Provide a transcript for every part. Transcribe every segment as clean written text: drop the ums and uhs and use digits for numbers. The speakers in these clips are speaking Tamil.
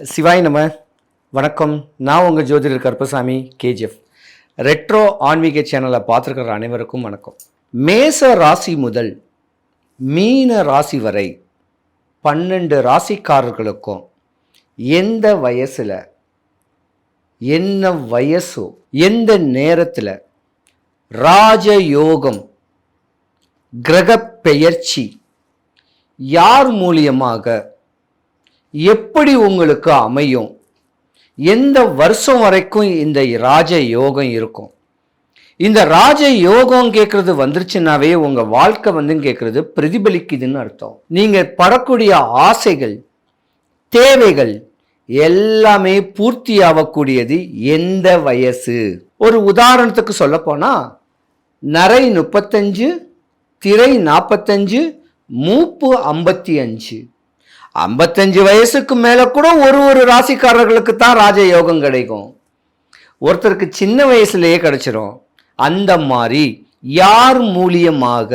சிவாய் நம. வணக்கம். நான் உங்கள் ஜோதிடர் கருப்பசாமி கேஜிஎஃப். ரெட்ரோ ஆன்மீக சேனலை பார்த்துருக்கிற அனைவருக்கும் வணக்கம். மேச ராசி முதல் மீன ராசி வரை 12 ராசிக்காரர்களுக்கும் எந்த வயசில் என்ன வயசோ எந்த நேரத்தில் ராஜயோகம் கிரக பெயர்ச்சி யார் மூலியமாக எப்படி உங்களுக்கு அமையும், எந்த வருஷம் வரைக்கும் இந்த ராஜ யோகம் இருக்கும். இந்த ராஜ யோகம் கேட்கறது வந்துருச்சுன்னாவே உங்க வாழ்க்கை கேட்கறது பிரதிபலிக்குதுன்னு அர்த்தம். நீங்க படக்கூடிய ஆசைகள் தேவைகள் எல்லாமே பூர்த்தி ஆகக்கூடியது எந்த வயசு. ஒரு உதாரணத்துக்கு சொல்ல போனா நரை 35, திரை 45, மூப்பு 55. 55 வயசுக்கு மேல கூட ஒரு ராசிக்காரர்களுக்கு தான் ராஜயோகம் கிடைக்கும். ஒருத்தருக்கு சின்ன வயசுலயே கிடைச்சிரும். அந்த மாதிரி யார் மூலியமாக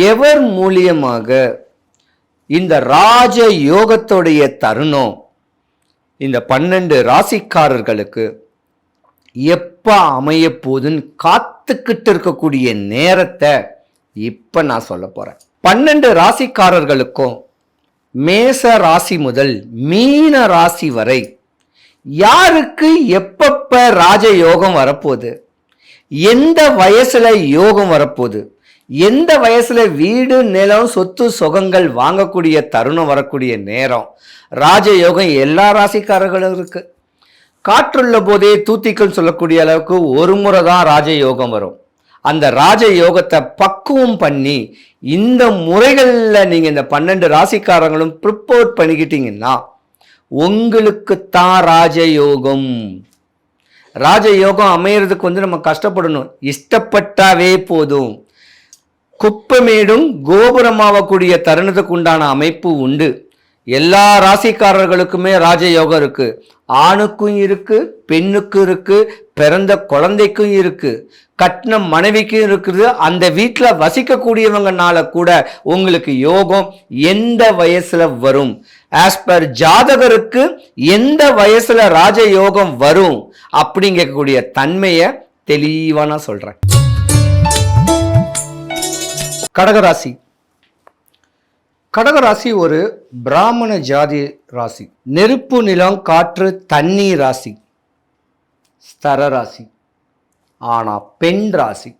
எவர் மூலியமாக இந்த ராஜ யோகத்துடைய தருணம் இந்த 12 ராசிக்காரர்களுக்கு எப்ப அமைய போதுன்னு காத்துக்கிட்டு இருக்கக்கூடிய நேரத்தை இப்ப நான் சொல்ல போறேன். 12 ராசிக்காரர்களுக்கும் மேச ராசி முதல் மீன ராசி வரை யாருக்கு எப்பப்ப ராஜ யோகம் வரப்போகுது, எந்த வயசுல யோகம் வரப்போகுது, எந்த வயசுல வீடு நிலம் சொத்து சுகங்கள் வாங்கக்கூடிய தருணம் வரக்கூடிய நேரம் ராஜயோகம் எல்லா ராசிக்காரர்களும் இருக்கு. காற்றுள்ள போதே தூத்திக்கல் சொல்லக்கூடிய அளவுக்கு ஒரு முறை தான் ராஜயோகம் வரும். அந்த ராஜ யோகத்தை பக்குவம் பண்ணி இந்த முறைகளில் நீங்கள் இந்த 12 ராசிக்காரங்களும் ப்ரிப்பேர் பண்ணிக்கிட்டீங்கன்னா உங்களுக்கு தான் ராஜயோகம். ராஜயோகம் அமையறதுக்கு நம்ம கஷ்டப்படணும். இஷ்டப்பட்டாவே போதும். குப்பமேடும் கோபுரமாகக்கூடிய தருணத்துக்கு உண்டான அமைப்பு உண்டு. எல்லா ராசிக்காரர்களுக்குமே ராஜயோகம் இருக்கு. ஆணுக்கும் இருக்கு, பெண்ணுக்கும் இருக்கு, பிறந்த குழந்தைக்கும் இருக்கு, கட்டின மனைவிக்கும் இருக்குது. அந்த வீட்டில் வசிக்கக்கூடியவங்கனால கூட உங்களுக்கு யோகம் எந்த வயசுல வரும், ஆஸ் பர் ஜாதகருக்கு எந்த வயசுல ராஜயோகம் வரும் அப்படிங்கக்கூடிய தன்மையை தெளிவா நான் சொல்றேன். கடகராசி. கடகராசி ஒரு பிராமண ஜாதி ராசி. நெருப்பு நிலம் காற்று தண்ணீர் ராசி, ஸ்தர ராசி. ஆனா பெண் ராசி.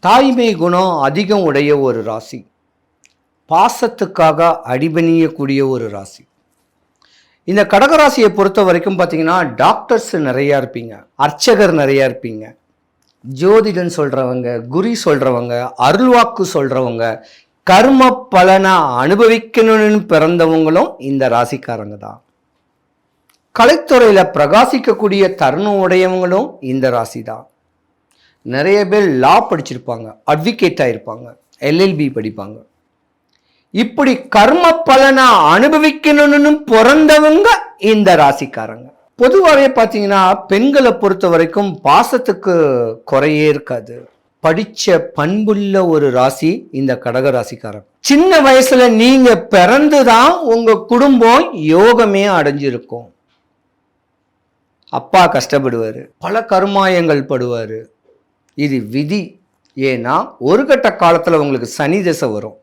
தாய்மை குணம் அதிகம் உடைய ஒரு ராசி. பாசத்துக்காக அடிபணியக்கூடிய ஒரு ராசி. இந்த கடகராசியை பொறுத்த வரைக்கும் பார்த்தீங்கன்னா டாக்டர்ஸ் நிறையா இருப்பீங்க, அர்ச்சகர் நிறையா இருப்பீங்க, ஜோதிடன் சொல்றவங்க, குறி சொல்றவங்க, அருள்வாக்கு சொல்றவங்க, கர்ம பலனை அனுபவிக்கணும்னு பிறந்தவங்களும் இந்த ராசிக்காரங்க தான். கலைத்துறையில பிரகாசிக்கக்கூடிய தருணம் உடையவங்களும் இந்த ராசி தான். நிறைய பேர் லா படிச்சிருப்பாங்க, அட்வொகேட் ஆயிருப்பாங்க, எல்எல்பி படிப்பாங்க. இப்படி கர்ம பலனை அனுபவிக்கணும்னு பிறந்தவங்க இந்த ராசிக்காரங்க. பொதுவாகவே பார்த்தீங்கன்னா பெண்களை பொறுத்த வரைக்கும் பாசத்துக்கு குறையே இருக்காது. படிச்ச பண்புள்ள ஒரு ராசி இந்த கடக ராசிக்காரன். சின்ன வயசுல நீங்க பிறந்துதான் உங்க குடும்பம் யோகமே அடைஞ்சிருக்கும். அப்பா கஷ்டப்படுவாரு, பல கருமாயங்கள் படுவாரு. இது விதி. ஏன்னா ஒரு கட்ட காலத்துல உங்களுக்கு சனி திசை வரும்.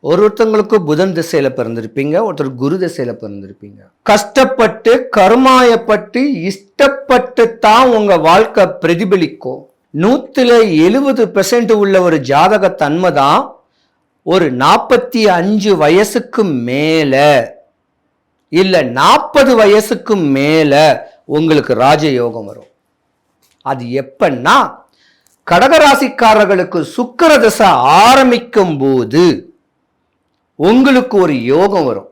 ஒருத்தங்களுக்கு புதன் திசையில பிறந்திருப்பீங்க, ஒருத்தர் குரு திசையில பிறந்திருப்பீங்க. கஷ்டப்பட்டு கருமாயப்பட்டு இஷ்டப்பட்டு தான் உங்க வாழ்க்கை பிரதிபலிக்கும். 170% உள்ள ஒரு ஜாதக தன்மை தான் ஒரு 45 வயசுக்கு மேல இல்ல 40 வயசுக்கு மேல உங்களுக்கு ராஜயோகம் வரும். அது எப்பன்னா கடகராசிக்காரர்களுக்கு சுக்கிர தசை ஆரம்பிக்கும் போது உங்களுக்கு ஒரு யோகம் வரும்.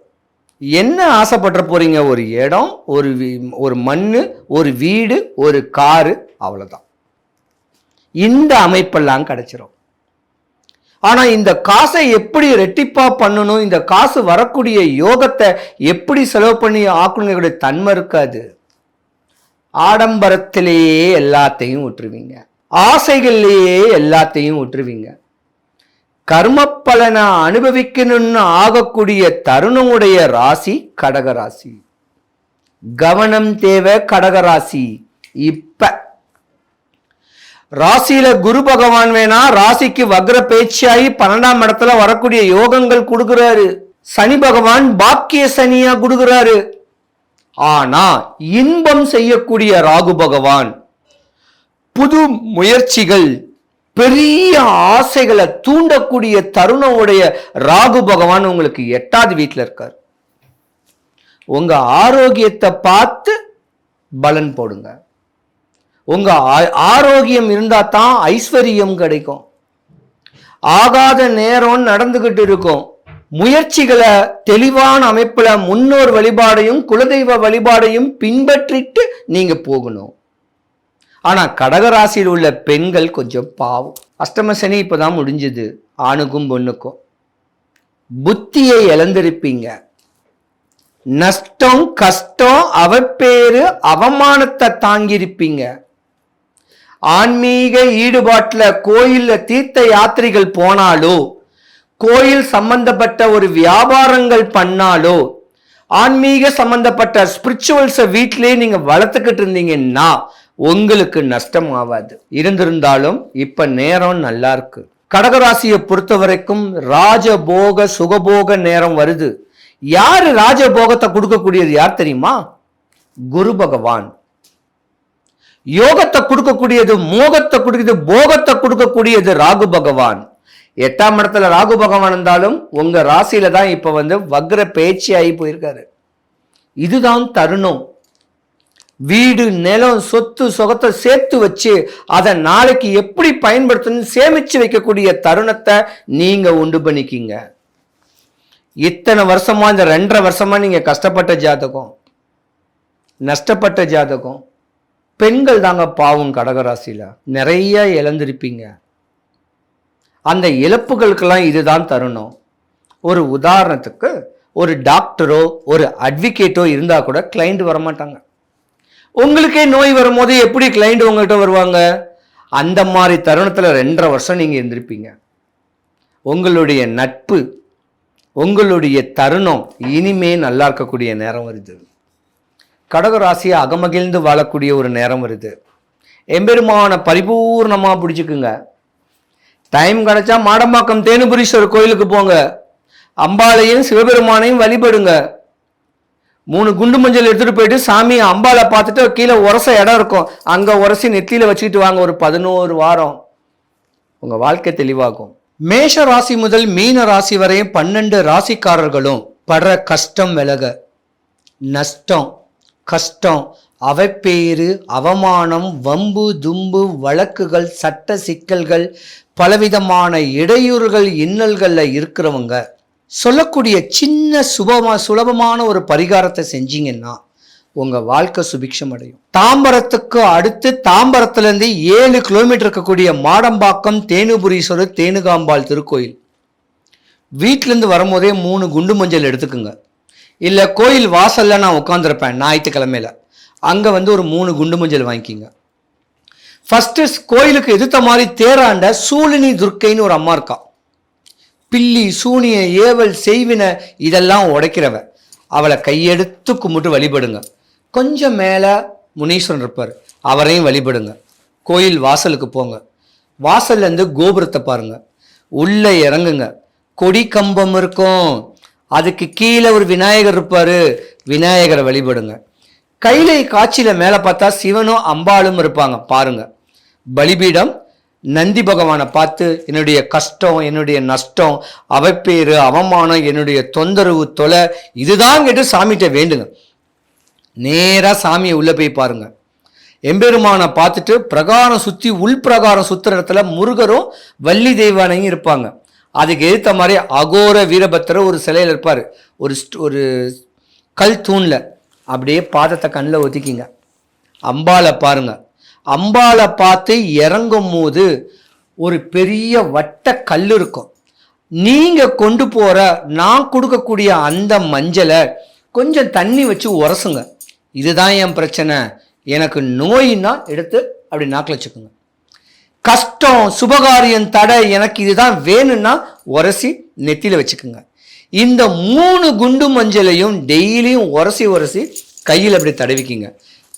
என்ன ஆசைப்பட்ட போறீங்க? ஒரு இடம், ஒரு மண்ணு, ஒரு வீடு, ஒரு காரு, அவ்வளவுதான். இந்த அமைப்பெல்லாம் கிடைச்சிரும். ஆனா இந்த காசை எப்படி ரெட்டிப்பா பண்ணணும், இந்த காசு வரக்கூடிய யோகத்தை எப்படி செலவு பண்ணி ஆக்கணுங்கிற தன்மை இருக்காது. ஆடம்பரத்திலேயே எல்லாத்தையும் விட்டுருவீங்க, ஆசைகள்லேயே எல்லாத்தையும் விட்டுருவீங்க. கர்ம பலனை அனுபவிக்கணும்னு ஆகக்கூடிய தருணமுடைய ராசி கடகராசி. கவனம் தேவை கடகராசி. இப்ப ராசியில குரு பகவான் வேணா ராசிக்கு வக்ர பேச்சாயி 12ஆம் இடத்துல வரக்கூடிய யோகங்கள் கொடுக்கிறாரு. சனி பகவான் பாக்கிய சனியா கொடுக்கிறாரு. ஆனா இன்பம் செய்யக்கூடிய ராகு பகவான், புது முயற்சிகள், பெரிய ஆசைகளை தூண்டக்கூடிய தருணமுடைய ராகு பகவான் உங்களுக்கு 8வது வீட்டில் இருக்கார். உங்க ஆரோக்கியத்தை பார்த்து பலன் போடுங்க. உங்க ஆரோக்கியம் இருந்தா தான் ஐஸ்வர்யம் கிடைக்கும். ஆகாத நேரம் நடந்துகிட்டு இருக்கும். முயற்சிகளை தெளிவான அமைப்புல முன்னோர் வழிபாடையும் குலதெய்வ வழிபாடையும் பின்பற்றிட்டு நீங்க போகணும். ஆனா கடகராசியில் உள்ள பெண்கள் கொஞ்சம் பாவம். அஷ்டம சனி இப்பதான் முடிஞ்சது. ஆணுக்கும் பொண்ணுக்கும் புத்தியை இழந்திருப்பீங்க. நஷ்டம், கஷ்டம், அவப்பேரு, அவமானத்தை தாங்கியிருப்பீங்க. ஆன்மீக ஈடுபாட்டுல கோயில்ல தீர்த்த யாத்திரைகள் போனாலோ, கோயில் சம்பந்தப்பட்ட ஒரு வியாபாரங்கள் பண்ணாலோ, ஆன்மீக சம்பந்தப்பட்ட ஸ்பிரிச்சுவல்ஸை வீட்டிலேயே நீங்க வளர்த்துக்கிட்டு இருந்தீங்கன்னா உங்களுக்கு நஷ்டம் ஆகாது. இருந்திருந்தாலும் இப்ப நேரம் நல்லா இருக்கு. கடகராசியை பொறுத்த வரைக்கும் ராஜபோக சுகபோக நேரம் வருது. யாரு ராஜபோகத்தை கொடுக்கக்கூடியது யார் தெரியுமா? குரு பகவான். யோகத்தை கொடுக்கக்கூடியது, மோகத்தை கொடுக்கிறது, போகத்தை கொடுக்கக்கூடியது ராகு பகவான். 8ஆம் இடத்துல ராகு பகவான் இருந்தாலும் உங்க ராசியில தான் இப்ப வக்ர பேச்சு ஆகி போயிருக்காரு. இதுதான் தருணம். வீடு, நிலம், சொத்து சொகத்தை சேர்த்து வச்சு அதை நாளைக்கு எப்படி பயன்படுத்தணும் சேமிச்சு வைக்கக்கூடிய தருணத்தை நீங்க உண்டு பண்ணிக்கிங்க. இத்தனை வருஷமா, இந்த 2.5 வருஷமா நீங்க கஷ்டப்பட்ட ஜாதகம், நஷ்டப்பட்ட ஜாதகம், பெண்கள் தாங்க பாவம். கடகராசியில நிறைய இழந்திருப்பீங்க. அந்த இழப்புகளுக்கெல்லாம் இதுதான் தருணம். ஒரு உதாரணத்துக்கு, ஒரு டாக்டரோ ஒரு அட்வொகேட்டோ இருந்தா கூட கிளைண்ட் வரமாட்டாங்க. உங்களுக்கே நோய் வரும்போது எப்படி கிளைண்ட் உங்கள்கிட்ட வருவாங்க? அந்த மாதிரி தருணத்துல 2.5 வருஷம் நீங்க இருந்திருப்பீங்க. உங்களுடைய நட்பு, உங்களுடைய தருணம் இனிமே நல்லா இருக்கக்கூடிய நேரம் வருது. கடகராசியை அகமகிழ்ந்து வாழக்கூடிய ஒரு நேரம் வருது. எம்பெருமான பரிபூர்ணமா பிடிச்சுக்குங்க. டைம் கிடைச்சா மாடம்பாக்கம் தேனுபுரீஸ்வரர் கோயிலுக்கு போங்க. அம்பாளையும் சிவபெருமானையும் வழிபடுங்க. 3 குண்டு மஞ்சள் எடுத்துட்டு போயிட்டு சாமி அம்பாளை பார்த்துட்டு கீழே உரச இடம் இருக்கும், அங்க உரசி நெத்தியில வச்சுக்கிட்டு வாங்க. ஒரு 11 வாரம் உங்க வாழ்க்கை தெளிவாகும். மேஷ ராசி முதல் மீன ராசி வரை 12 ராசிக்காரர்களும் படுற கஷ்டம் விலக, நஷ்டம், கஷ்டம், அவப்பேறு, அவமானம், வம்பு தும்பு, வழக்குகள், சட்ட சிக்கல்கள், பலவிதமான இடையூறுகள், இன்னல்கள்ல இருக்கிறவங்க சொல்லக்கூடிய சின்ன சுலபமான ஒரு பரிகாரத்தை செஞ்சீங்கன்னா உங்க வாழ்க்கை சுபிக்ஷம் அடையும். தாம்பரத்துக்கு அடுத்து, தாம்பரத்திலிருந்து 7 கிலோமீட்டர் இருக்கக்கூடிய மாடம்பாக்கம் தேனுபுரீஸ்வரர் தேனுகாம்பாள் திருக்கோயில். வீட்டிலேருந்து வரும்போதே 3 குண்டு மஞ்சள் எடுத்துக்குங்க. இல்லை கோயில் வாசல்ல நான் உட்காந்துருப்பேன் ஞாயிற்றுக்கிழமையில, அங்கே ஒரு 3 குண்டு மஞ்சள் வாங்கிக்கிங்க. ஃபர்ஸ்ட் கோயிலுக்கு எதிர்த்த மாதிரி தேராண்ட சூலினி துர்க்கைன்னு ஒரு அம்மா இருக்கா. பில்லி, சூனிய, ஏவல், செய்வின இதெல்லாம் உடைக்கிறவ. அவளை கையெடுத்து கும்பிட்டு வழிபடுங்க. கொஞ்சம் மேலே முனீஸ்வரன் இருப்பார், அவரையும் வழிபடுங்க. கோயில் வாசலுக்கு போங்க. வாசல்லேருந்து கோபுரத்தை பாருங்க. உள்ளே இறங்குங்க. கொடி கம்பம் இருக்கும், அதுக்கு கீழே ஒரு விநாயகர் இருப்பாரு, விநாயகரை வழிபடுங்க. கைலை காட்சியில மேலே பார்த்தா சிவனும் அம்பாளும் இருப்பாங்க பாருங்க. பலிபீடம், நந்தி பகவானை பார்த்து என்னுடைய கஷ்டம், என்னுடைய நஷ்டம், அவப்பேறு, அவமானம், என்னுடைய தொந்தரவு, தொலை இதுதான் கேட்டு சாமிகிட்ட வேண்டுங்க. நேராக சாமியை உள்ள போய் பாருங்க. எம்பெருமானை பார்த்துட்டு பிரகாரம் சுற்றி, உள் பிரகாரம் சுற்றுற இடத்துல முருகரும் வள்ளி தெய்வானையும் இருப்பாங்க. அதுக்கு எதிர்த்த மாதிரி அகோர வீரபத்திரர் ஒரு சிலையில் இருப்பார், ஒரு கல் தூணில். அப்படியே பாதத்தை கண்ணில் ஒத்திக்கிங்க. அம்பாளை பாருங்க. அம்பாளை பார்த்து இறங்கும் போது ஒரு பெரிய வட்ட கல் இருக்கும். நீங்க கொண்டு போற நான் கொடுக்கக்கூடிய அந்த மஞ்சளை கொஞ்சம் தண்ணி வச்சு உரசுங்க. இதுதான் என் பிரச்சனை, எனக்கு நோயின்னா எடுத்து அப்படி நாக்கில் வச்சுக்கோங்க. கஷ்டம், சுபகாரியம், தடை, எனக்கு இதுதான் வேணும்னா உரசி நெத்தியில வச்சுக்கோங்க. இந்த 3 குண்டு மஞ்சளையும் டெய்லியும் உரசி கையில் அப்படி தடவிக்கிங்க.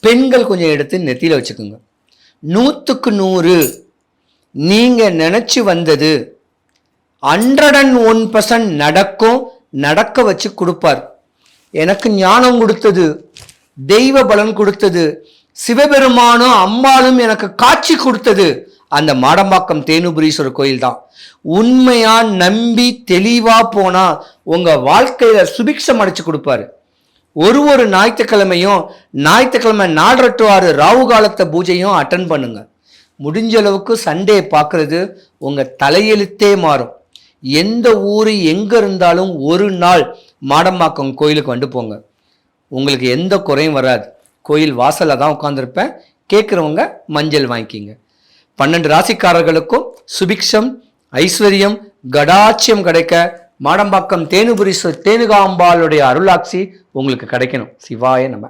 பெண்கள் கொஞ்சம் எடுத்து நெத்தியில வச்சுக்கோங்க. 100க்கு 100 நீங்க நினைச்சு வந்தது 101% நடக்கும். நடக்க வச்சு கொடுப்பார். எனக்கு ஞானம் கொடுத்தது, தெய்வ பலன் கொடுத்தது, சிவபெருமானும் அம்பாளும் எனக்கு காட்சி கொடுத்தது அந்த மாடம்பாக்கம் தேனுபுரீஸ்வரர் கோயில் தான். உண்மையா நம்பி தெளிவா போனா உங்க வாழ்க்கையில சுபிக்ஷம் அடைச்சு கொடுப்பாரு. ஒரு ஞாயிற்றுக்கிழமையும் ஞாயிற்றுக்கிழமை 4 to 6 ராகு காலத்தை பூஜையும் அட்டன் பண்ணுங்க. முடிஞ்ச அளவுக்கு சண்டே பார்க்கறது உங்க தலையெழுத்தே மாறும். எந்த ஊர் எங்க இருந்தாலும் ஒரு நாள் மாடம்பாக்கம் கோயிலுக்கு வந்து போங்க. உங்களுக்கு எந்த குறையும் வராது. கோயில் வாசல்ல தான் உட்காந்துருப்பேன். கேட்குறவங்க மஞ்சள் வாங்கிக்கிங்க. 12 ராசிக்காரர்களுக்கும் சுபிக்ஷம், ஐஸ்வர்யம், கடாட்சியம் கிடைக்க மாடம்பாக்கம் தேனுபுரீஸ்வரர் தேனுகாம்பாளுடைய அருளாட்சி உங்களுக்கு கிடைக்கணும். சிவாய நம.